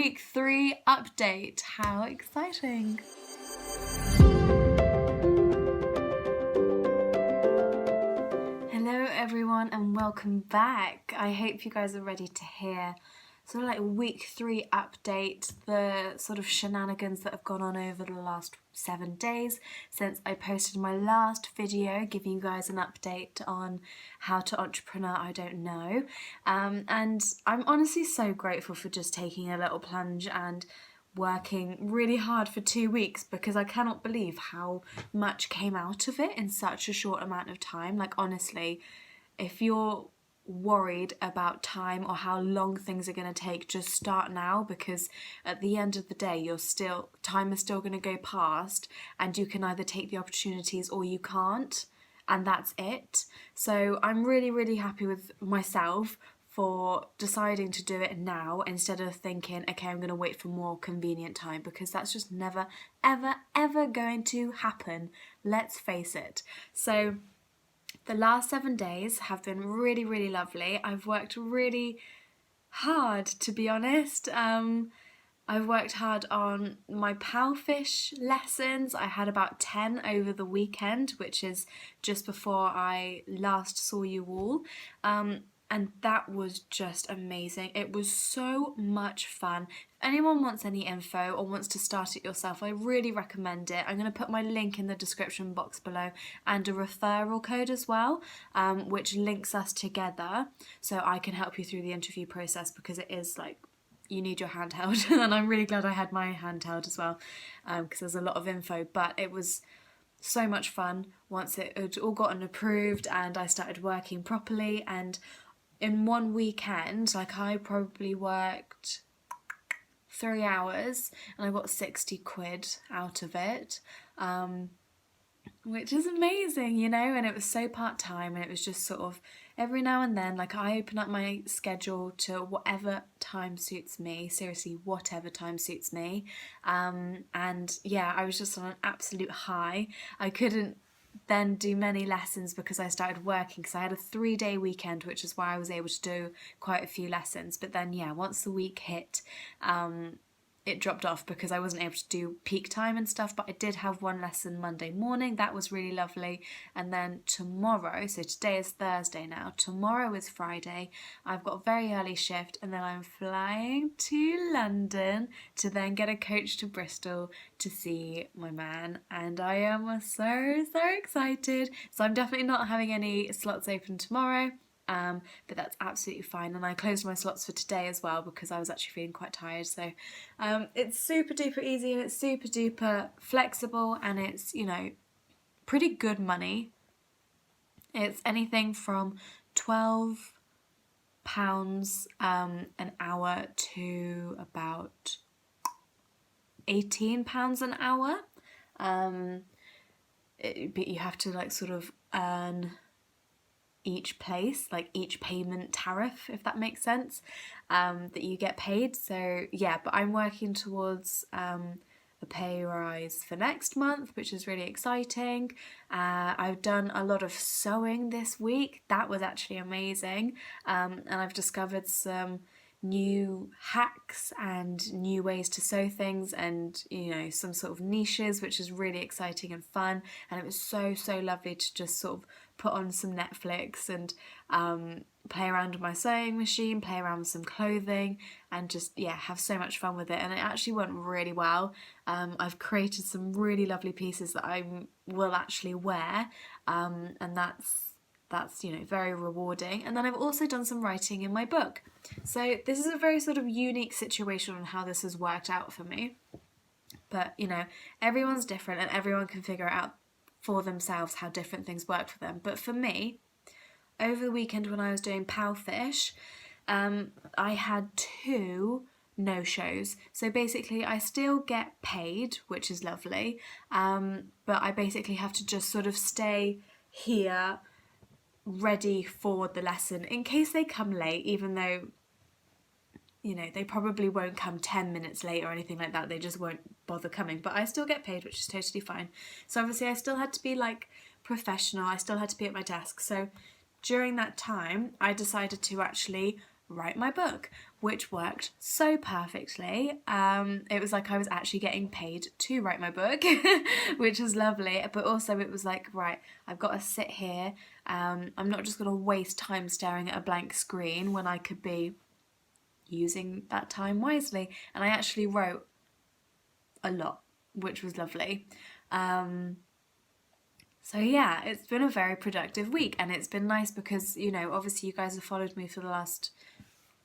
week 3 update. How exciting! Hello everyone and welcome back. I hope you guys are ready to hear sort of like week 3 update, the sort of shenanigans that have gone on over the last 7 days since I posted my last video giving you guys an update on how to entrepreneur I don't know. And I'm honestly so grateful for just taking a little plunge and working really hard for 2 weeks, because I cannot believe how much came out of it in such a short amount of time. Like, honestly, if you're worried about time or how long things are going to take, just start now, because at the end of the day time is still going to go past and you can either take the opportunities or you can't, and that's it. So I'm really happy with myself for deciding to do it now instead of thinking, okay, I'm going to wait for more convenient time, because that's just never ever going to happen, let's face it. So the last 7 days have been really lovely. I've worked really hard, to be honest. I've worked hard on my powfish lessons. I had about 10 over the weekend, which is just before I last saw you all. And that was just amazing. It was so much fun. If anyone wants any info or wants to start it yourself, I really recommend it. I'm going to put my link in the description box below and a referral code as well, which links us together so I can help you through the interview process, because it is like, you need your handheld. And I'm really glad I had my handheld as well, because there's a lot of info, but it was so much fun once it had all gotten approved and I started working properly. And in one weekend, like, I probably worked 3 hours and I got 60 quid out of it, which is amazing, you know. And it was so part-time, and it was just sort of every now and then, like, I open up my schedule to whatever time suits me, seriously, whatever time suits me. And yeah, I was just on an absolute high. I couldn't then do many lessons because I started working, because I had a 3-day weekend, which is why I was able to do quite a few lessons. But then yeah, once the week hit, it dropped off because I wasn't able to do peak time and stuff. But I did have one lesson Monday morning, that was really lovely. And then tomorrow, so today is Thursday now, tomorrow is Friday, I've got a very early shift, and then I'm flying to London to then get a coach to Bristol to see my man, and I am so excited. So I'm definitely not having any slots open tomorrow. But that's absolutely fine, and I closed my slots for today as well because I was actually feeling quite tired. So it's super duper easy, and it's super duper flexible, and it's, you know, pretty good money. It's anything from £12 an hour to about £18 an hour, but you have to like sort of earn each place, like each payment tariff, if that makes sense, that you get paid. So yeah, but I'm working towards a pay rise for next month, which is really exciting. I've done a lot of sewing this week. That was actually amazing, and I've discovered some new hacks and new ways to sew things, and, you know, some sort of niches, which is really exciting and fun. And it was so lovely to just sort of put on some Netflix and play around with my sewing machine, play around with some clothing, and just, yeah, have so much fun with it. And it actually went really well. I've created some really lovely pieces that I will actually wear, and that's, you know, very rewarding. And then I've also done some writing in my book. So this is a very sort of unique situation on how this has worked out for me. But, you know, everyone's different and everyone can figure it out for themselves how different things work for them. But for me, over the weekend when I was doing powfish, I had 2 no-shows. So basically I still get paid, which is lovely, but I basically have to just sort of stay here ready for the lesson in case they come late, even though, you know, they probably won't come 10 minutes late or anything like that. They just won't bother coming, but I still get paid, which is totally fine. So obviously I still had to be like professional. I still had to be at my desk. So during that time, I decided to actually write my book, which worked so perfectly. It was like I was actually getting paid to write my book, which was lovely. But also it was like, right, I've got to sit here. I'm not just going to waste time staring at a blank screen when I could be using that time wisely. And I actually wrote a lot, which was lovely. So yeah, it's been a very productive week, and it's been nice because, you know, obviously you guys have followed me for the last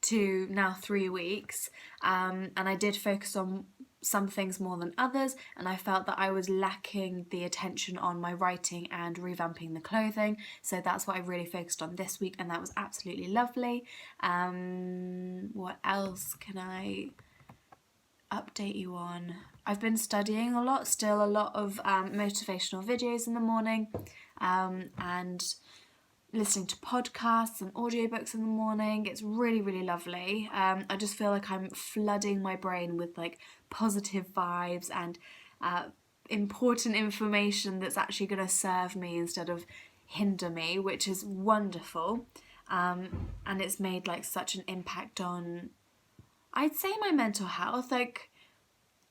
2, now 3 weeks, and I did focus on some things more than others, and I felt that I was lacking the attention on my writing and revamping the clothing, so that's what I really focused on this week, and that was absolutely lovely. What else can I update you on? I've been studying a lot, still a lot of motivational videos in the morning, and listening to podcasts and audiobooks in the morning. It's really, really lovely. I just feel like I'm flooding my brain with like positive vibes and important information that's actually going to serve me instead of hinder me, which is wonderful. And it's made like such an impact on, I'd say, my mental health. Like,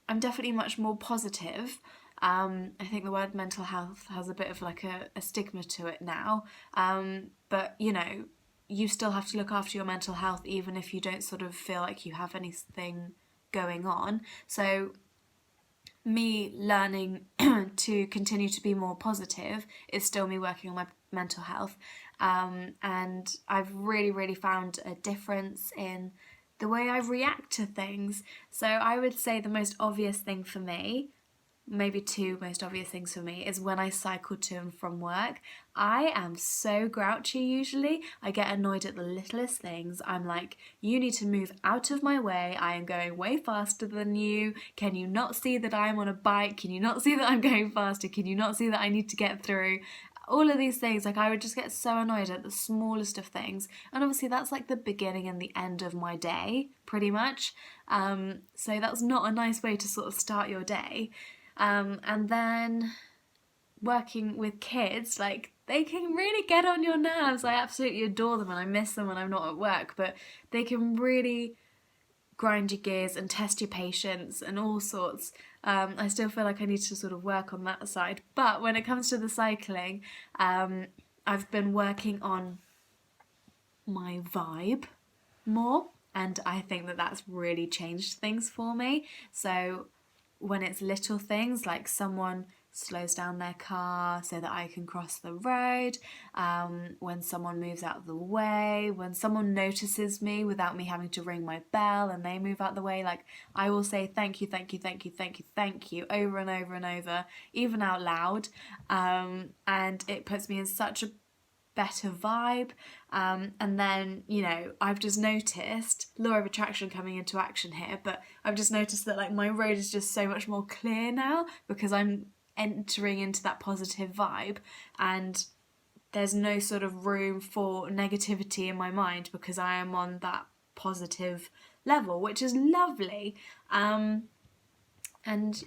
I'm definitely much more positive. I think the word mental health has a bit of like a stigma to it now. But, you know, you still have to look after your mental health even if you don't sort of feel like you have anything going on. So me learning to continue to be more positive is still me working on my mental health. And I've really, really found a difference in the way I react to things. So I would say the most obvious thing for me, maybe 2 most obvious things for me, is when I cycle to and from work. I am so grouchy usually. I get annoyed at the littlest things. I'm like, you need to move out of my way. I am going way faster than you. Can you not see that I'm on a bike? Can you not see that I'm going faster? Can you not see that I need to get through? All of these things, like I would just get so annoyed at the smallest of things. And obviously that's like the beginning and the end of my day, pretty much. So that's not a nice way to sort of start your day. And then working with kids, like they can really get on your nerves. I absolutely adore them and I miss them when I'm not at work, but they can really grind your gears and test your patience and all sorts. I still feel like I need to sort of work on that side. But when it comes to the cycling, I've been working on my vibe more, and I think that that's really changed things for me. So when it's little things like someone slows down their car so that I can cross the road, when someone moves out of the way, when someone notices me without me having to ring my bell and they move out the way, like I will say thank you, thank you, thank you, thank you, thank you over and over and over, even out loud, and it puts me in such a better vibe. And then, you know, I've just noticed law of attraction coming into action here, but I've just noticed that like my road is just so much more clear now because I'm entering into that positive vibe, and there's no sort of room for negativity in my mind because I am on that positive level, which is lovely. And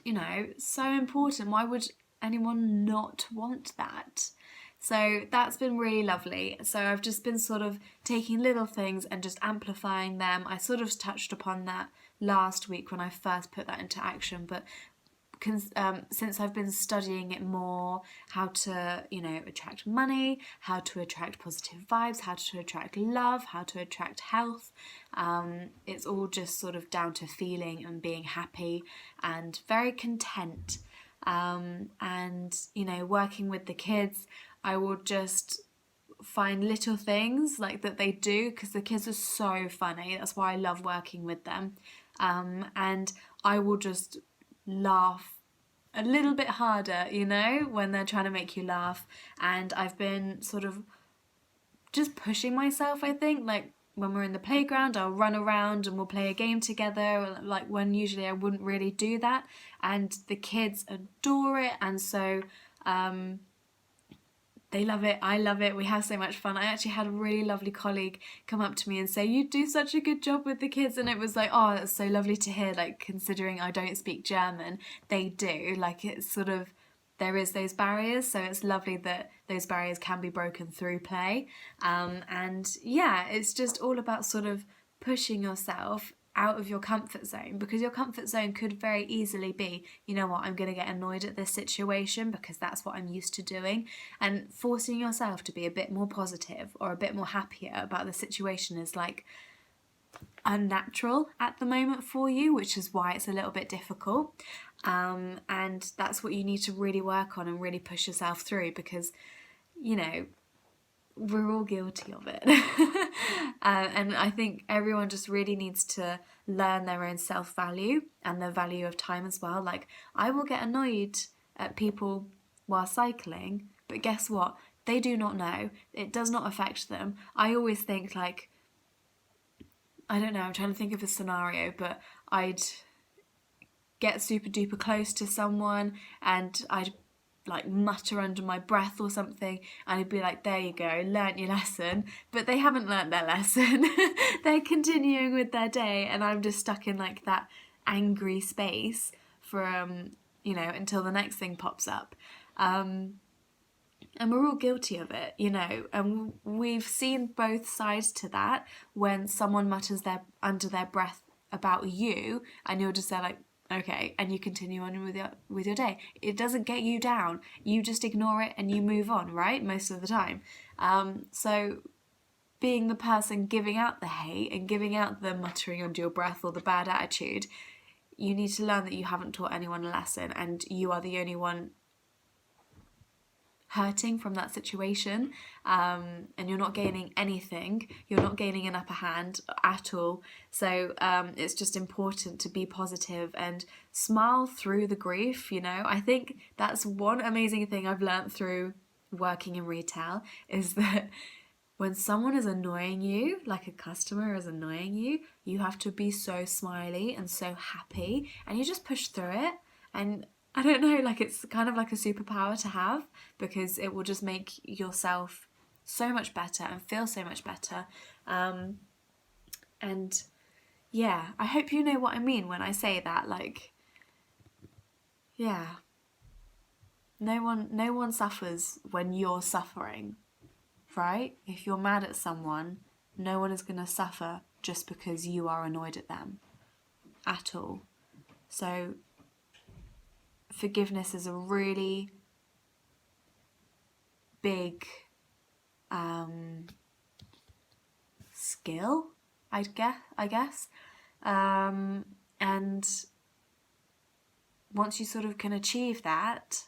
you know, so important. Why would anyone not want that? So that's been really lovely. So I've just been sort of taking little things and just amplifying them. I sort of touched upon that last week when I first put that into action, but since I've been studying it more, how to, you know, attract money, how to attract positive vibes, how to attract love, how to attract health, it's all just sort of down to feeling and being happy and very content. And, you know, working with the kids, I will just find little things like that they do because the kids are so funny. That's why I love working with them. And I will just laugh a little bit harder, you know, when they're trying to make you laugh. And I've been sort of just pushing myself, I think, like when we're in the playground, I'll run around and we'll play a game together, like when usually I wouldn't really do that. And the kids adore it, and so they love it, I love it, we have so much fun. I actually had a really lovely colleague come up to me and say, you do such a good job with the kids, and it was like, oh, that's so lovely to hear, like considering I don't speak German, they do, like it's sort of, there is those barriers, so it's lovely that those barriers can be broken through play. And yeah, it's just all about sort of pushing yourself out of your comfort zone, because your comfort zone could very easily be, you know what, I'm going to get annoyed at this situation because that's what I'm used to doing, and forcing yourself to be a bit more positive or a bit more happier about the situation is like unnatural at the moment for you, which is why it's a little bit difficult, and that's what you need to really work on and really push yourself through, because you know we're all guilty of it. And I think everyone just really needs to learn their own self-value and the value of time as well. Like, I will get annoyed at people while cycling, but guess what? They do not know. It does not affect them. I always think, like, I don't know, I'm trying to think of a scenario, but I'd get super duper close to someone and I'd like mutter under my breath or something, and I'd be like, there you go, learnt your lesson. But they haven't learnt their lesson. They're continuing with their day, and I'm just stuck in like that angry space for until the next thing pops up. And we're all guilty of it, and we've seen both sides to that. When someone mutters under their breath about you, and you're just there like, okay, and you continue on with your day. It doesn't get you down. You just ignore it and you move on, right? Most of the time. So being the person giving out the hate and giving out the muttering under your breath or the bad attitude, you need to learn that you haven't taught anyone a lesson, and you are the only one hurting from that situation, and you're not gaining anything. You're not gaining an upper hand at all. So it's just important to be positive and smile through the grief. I think that's one amazing thing I've learned through working in retail, is that when someone is annoying you, like a customer is annoying you, you have to be so smiley and so happy, and you just push through it. And I don't know, like, it's kind of like a superpower to have, because it will just make yourself so much better and feel so much better. And yeah, I hope you know what I mean when I say that. Like, yeah, no one suffers when you're suffering, right? If you're mad at someone, no one is going to suffer just because you are annoyed at them at all. So forgiveness is a really big skill, I guess. And once you sort of can achieve that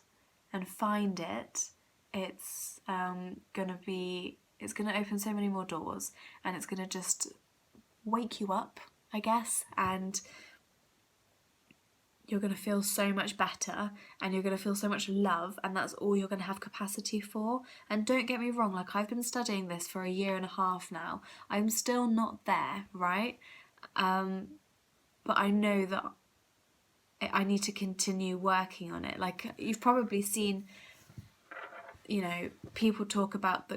and find it, it's going to open so many more doors, and it's going to just wake you up, I guess, and you're going to feel so much better, and you're going to feel so much love, and that's all you're going to have capacity for. And don't get me wrong, like, I've been studying this for 1.5 years now. I'm still not there, right? But I know that I need to continue working on it. Like, you've probably seen, people talk about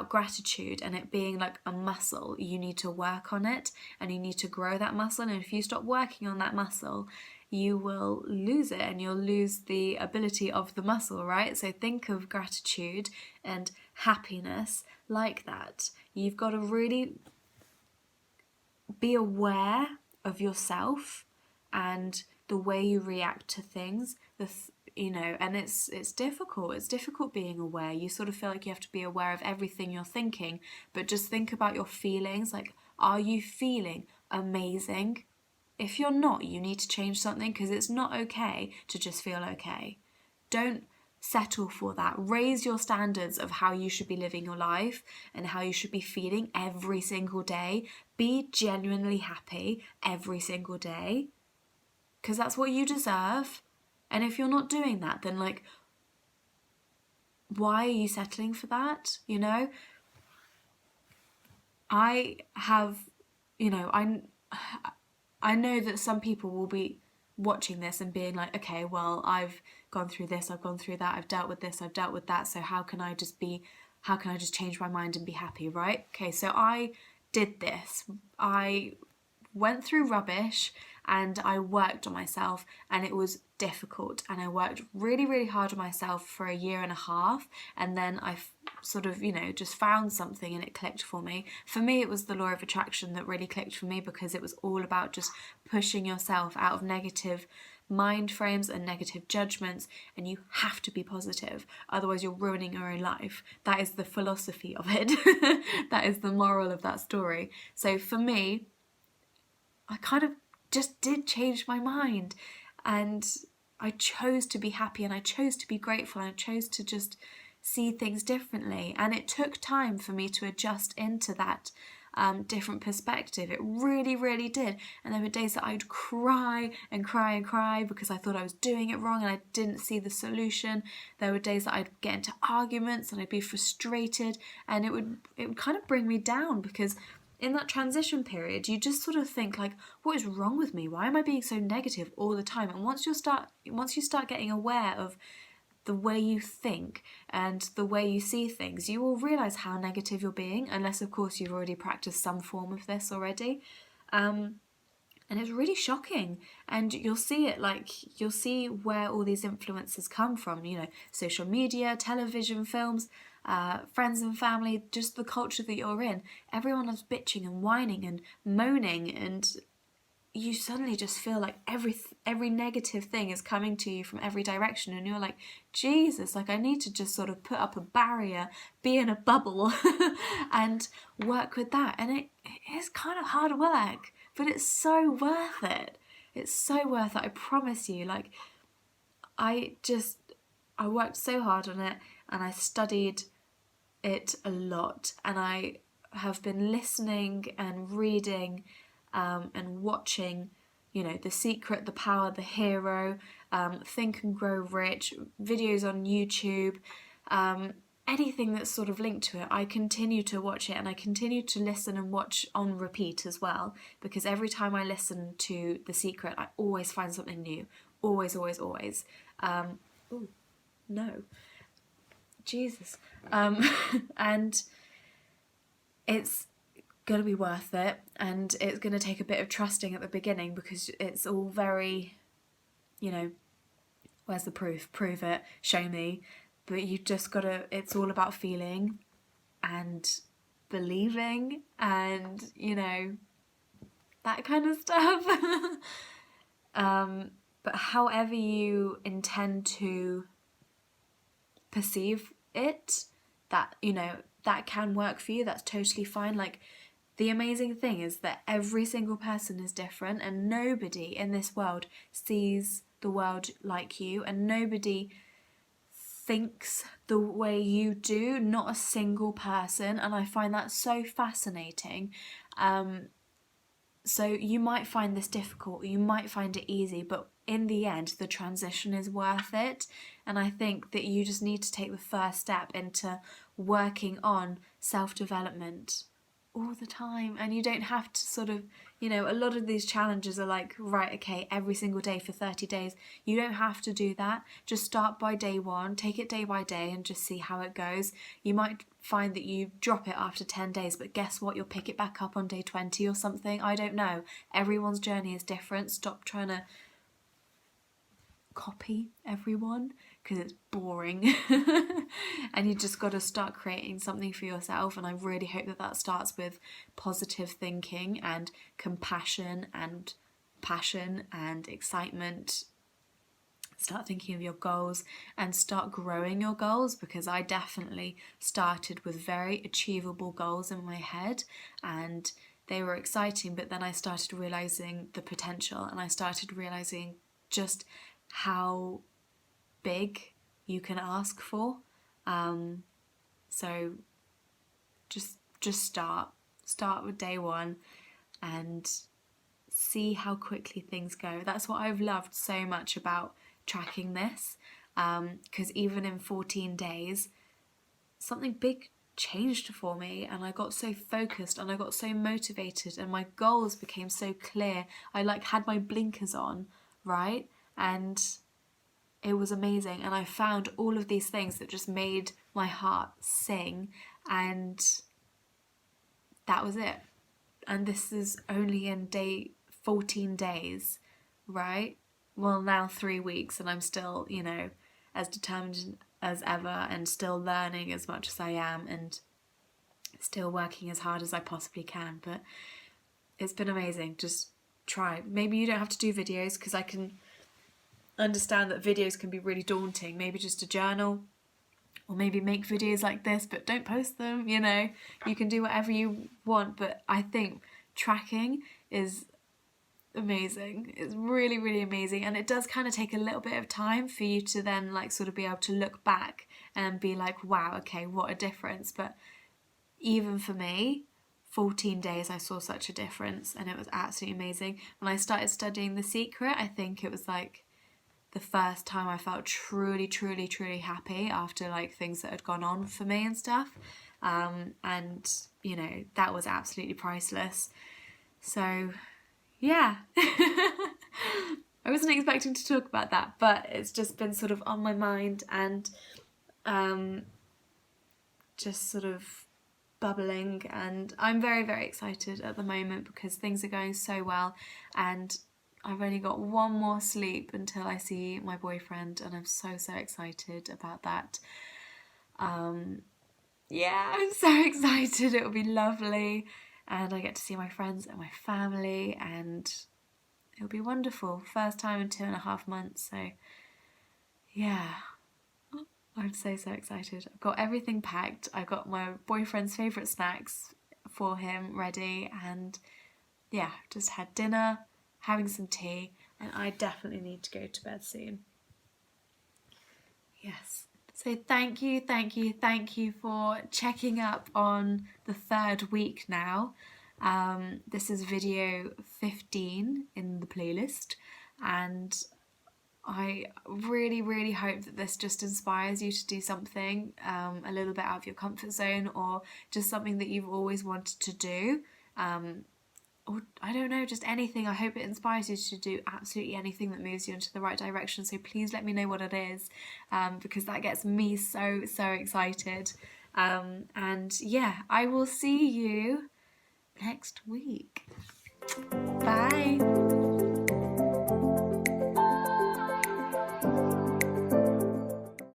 gratitude and it being like a muscle. You need to work on it, and you need to grow that muscle. And if you stop working on that muscle, you will lose it, and you'll lose the ability of the muscle, right? So think of gratitude and happiness like that. You've got to really be aware of yourself and the way you react to things. And it's difficult. It's difficult being aware. You sort of feel like you have to be aware of everything you're thinking, but just think about your feelings. Like, are you feeling amazing? If you're not, you need to change something, because it's not okay to just feel okay. Don't settle for that. Raise your standards of how you should be living your life and how you should be feeling every single day. Be genuinely happy every single day, because that's what you deserve. And if you're not doing that, then like, why are you settling for that? I have, I know that some people will be watching this and being like, okay, well, I've gone through this, I've gone through that, I've dealt with this, I've dealt with that, so how can I just change my mind and be happy, right? Okay, so I did this. I went through rubbish, and I worked on myself, and it was difficult, and I worked really, really hard on myself for a year and a half, and then I sort of, just found something and it clicked for me. For me, it was the law of attraction that really clicked for me, because it was all about just pushing yourself out of negative mind frames and negative judgments, and you have to be positive, otherwise you're ruining your own life. That is the philosophy of it. That is the moral of that story. So for me, I kind of just did change my mind, and I chose to be happy, and I chose to be grateful, and I chose to just see things differently. And it took time for me to adjust into that different perspective. It really, really did. And there were days that I'd cry and cry and cry because I thought I was doing it wrong and I didn't see the solution. There were days that I'd get into arguments and I'd be frustrated, and it would kind of bring me down, because in that transition period, you just sort of think like, what is wrong with me? Why am I being so negative all the time? And once you start getting aware of the way you think and the way you see things, you will realise how negative you're being, unless of course you've already practiced some form of this already. And it's really shocking, and you'll see where all these influences come from, social media, television, films, friends and family, just the culture that you're in. Everyone is bitching and whining and moaning, and you suddenly just feel like every negative thing is coming to you from every direction, and you're like, Jesus, like I need to just sort of put up a barrier, be in a bubble and work with that. And it is kind of hard work, but it's so worth it. It's so worth it, I promise you. Like I worked so hard on it, and I studied it a lot, and I have been listening and reading and watching, The Secret, The Power, The Hero, Think and Grow Rich, videos on YouTube, anything that's sort of linked to it. I continue to watch it, and I continue to listen and watch on repeat as well, because every time I listen to The Secret, I always find something new. Always, always, always. Oh, no. Jesus. And it's going to be worth it, and it's going to take a bit of trusting at the beginning, because it's all very, where's the proof? Prove it, show me. But you just got to, it's all about feeling and believing and, that kind of stuff. But however you intend to perceive it, that, that can work for you, that's totally fine. Like, the amazing thing is that every single person is different, and nobody in this world sees the world like you, and nobody thinks the way you do, not a single person. And I find that so fascinating. So you might find this difficult, you might find it easy, but in the end, the transition is worth it. And I think that you just need to take the first step into working on self-development all the time. And you don't have to sort of, a lot of these challenges are like, right, okay, every single day for 30 days. You don't have to do that. Just start by day one, take it day by day, and just see how it goes. You might find that you drop it after 10 days, but guess what? You'll pick it back up on day 20 or something. I don't know. Everyone's journey is different. Stop trying to copy everyone, because it's boring. And you just got to start creating something for yourself. And I really hope that starts with positive thinking and compassion and passion and excitement. Start thinking of your goals and start growing your goals, because I definitely started with very achievable goals in my head, and they were exciting, but then I started realizing the potential, and I started realizing just how big you can ask for. So just start with day one and see how quickly things go. That's what I've loved so much about tracking this, because even in 14 days something big changed for me, and I got so focused and I got so motivated, and my goals became so clear. I had my blinkers on, right? And it was amazing, and I found all of these things that just made my heart sing, and that was it. And this is only in day 14 days, right? Well, now 3 weeks, and I'm still, you know, as determined as ever, and still learning as much as I am, and still working as hard as I possibly can. But it's been amazing. Just try. Maybe you don't have to do videos, because I can understand that videos can be really daunting. Maybe just a journal, or maybe make videos like this, but don't post them, you know. You can do whatever you want, but I think tracking is amazing. It's really, really amazing, and it does kind of take a little bit of time for you to then like sort of be able to look back and be like, wow, okay, what a difference. But even for me, 14 days I saw such a difference, and it was absolutely amazing. When I started studying The Secret, I think it was like the first time I felt truly, truly, truly happy after like things that had gone on for me and stuff. And you know, that was absolutely priceless. So yeah. I wasn't expecting to talk about that, but it's just been sort of on my mind, and just sort of bubbling, and I'm very, very excited at the moment because things are going so well, and I've only got one more sleep until I see my boyfriend, and I'm so, so excited about that. Yeah, I'm so excited. It'll be lovely, and I get to see my friends and my family, and it'll be wonderful. First time in 2.5 months, so yeah. I'm so, so excited. I've got everything packed. I've got my boyfriend's favourite snacks for him ready, and yeah, just had dinner, having some tea, and I definitely need to go to bed soon. Yes. So thank you, thank you, thank you for checking up on the 3rd week now. This is video 15 in the playlist, and I really, really hope that this just inspires you to do something a little bit out of your comfort zone, or just something that you've always wanted to do. Or I don't know, just anything. I hope it inspires you to do absolutely anything that moves you into the right direction. So please let me know what it is, because that gets me so, so excited. And yeah, I will see you next week. Bye.